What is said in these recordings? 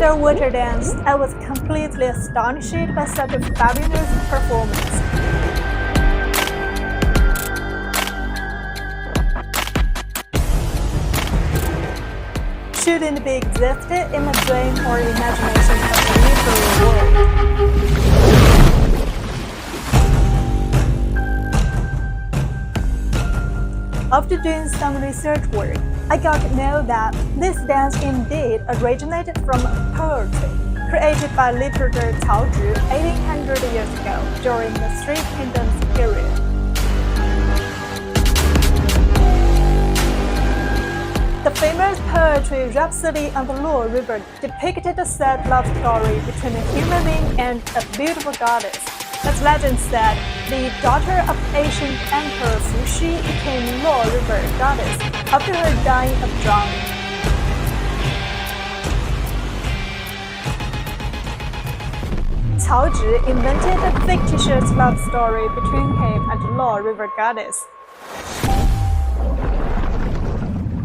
underwater dance, I was completely astonished by such a fabulous performance. Shouldn't be existed in my dream or imagination of the literal world. After doing some research work, I got to know that this dance indeed originated from poetry, created by litterateur Cao Zhi 1800 years ago during the Three Kingdoms period. The famous poetry Rhapsody on the Luo River depicted a sad love story between a human being and a beautiful goddess. As legend said, the daughter of ancient Emperor Fuxi became Luo River Goddess after her dying of drowning. Cao Zhi invented a fictitious love story between him and Luo River Goddess.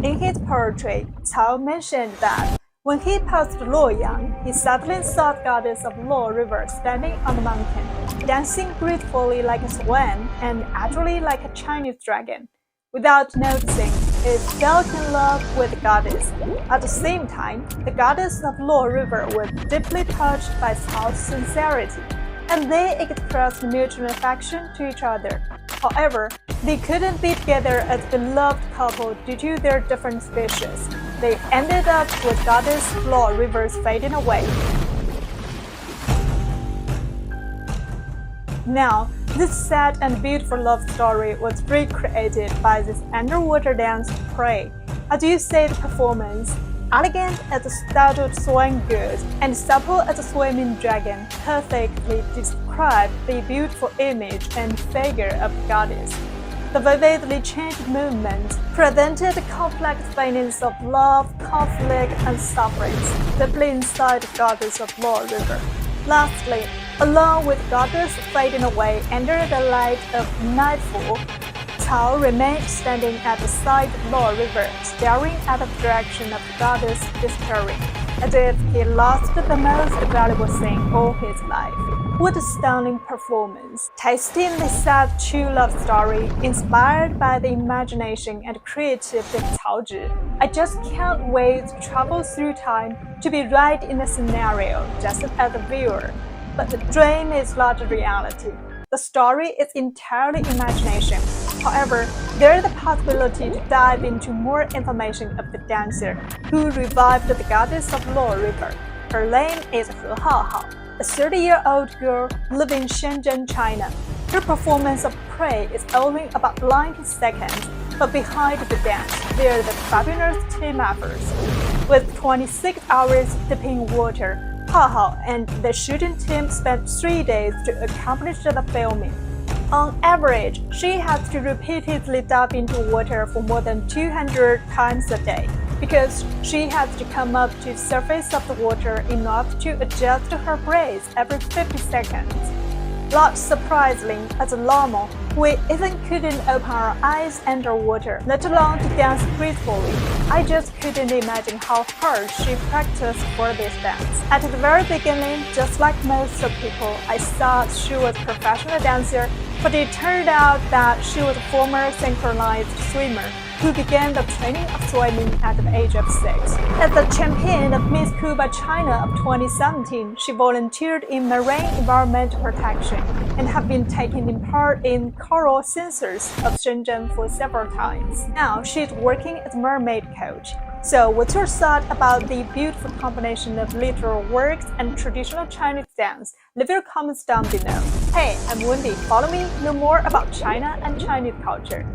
In his poetry, Cao mentioned that when he passed Luoyang, he suddenly saw the goddess of Luo River standing on the mountain, dancing gracefully like a swan and actually like a Chinese dragon. Without noticing, he fell in love with the goddess. At the same time, the goddess of Luo River was deeply touched by Cao's sincerity, and they expressed mutual affection to each other. However, they couldn't be together as a beloved couple due to their different species. They ended up with goddess Luo River's fading away. Now, this sad and beautiful love story was recreated by this underwater dance to pray. As you see the performance, elegant as a startled swan goose and supple as a swimming dragon perfectly describe the beautiful image and figure of the goddess. The vividly changed movements presented the complex feelings of love, conflict, and sufferings deeply inside the goddess of Luo River. Lastly, along with goddess fading away under the light of nightfall, Cao remained standing at the side of Luo River, staring at the direction of the goddess disappearing, as if he lost the most valuable thing all his life. What a stunning performance! Tasting the sad true love story inspired by the imagination and creativity of Cao Zhi, I just can't wait to travel through time to be right in the scenario just as a viewer. But the dream is not a reality. The story is entirely imagination. However, there is the possibility to dive into more information of the dancer who revived the goddess of Luo River. Her name is He Haohao, a 30-year-old girl living in Shenzhen, China. Her performance of Pray is only about 90 seconds, but behind the dance, there are the fabulous team efforts. With 26 hours dipping water, Haohao and the shooting team spent 3 days to accomplish the filming. On average, she has to repeatedly dive into water for more than 200 times a day, because she has to come up to the surface of the water enough to adjust her breath every 50 seconds. Not surprisingly, as a llama, we even couldn't open our eyes underwater, let alone to dance gracefully. I just couldn't imagine how hard she practiced for this dance. At the very beginning, just like most people, I thought she was a professional dancer, but it turned out that she was a former synchronized swimmer who began the training of swimming at the age of 6. As the champion of Miss Cuba China of 2017, she volunteered in marine environmental protection and have been taking part in coral census of Shenzhen for several times. Now she's working as a mermaid coach. So what's your thought about the beautiful combination of literal works and traditional Chinese dance? Leave your comments down below. Hey, I'm Wendy. Follow me, know more about China and Chinese culture.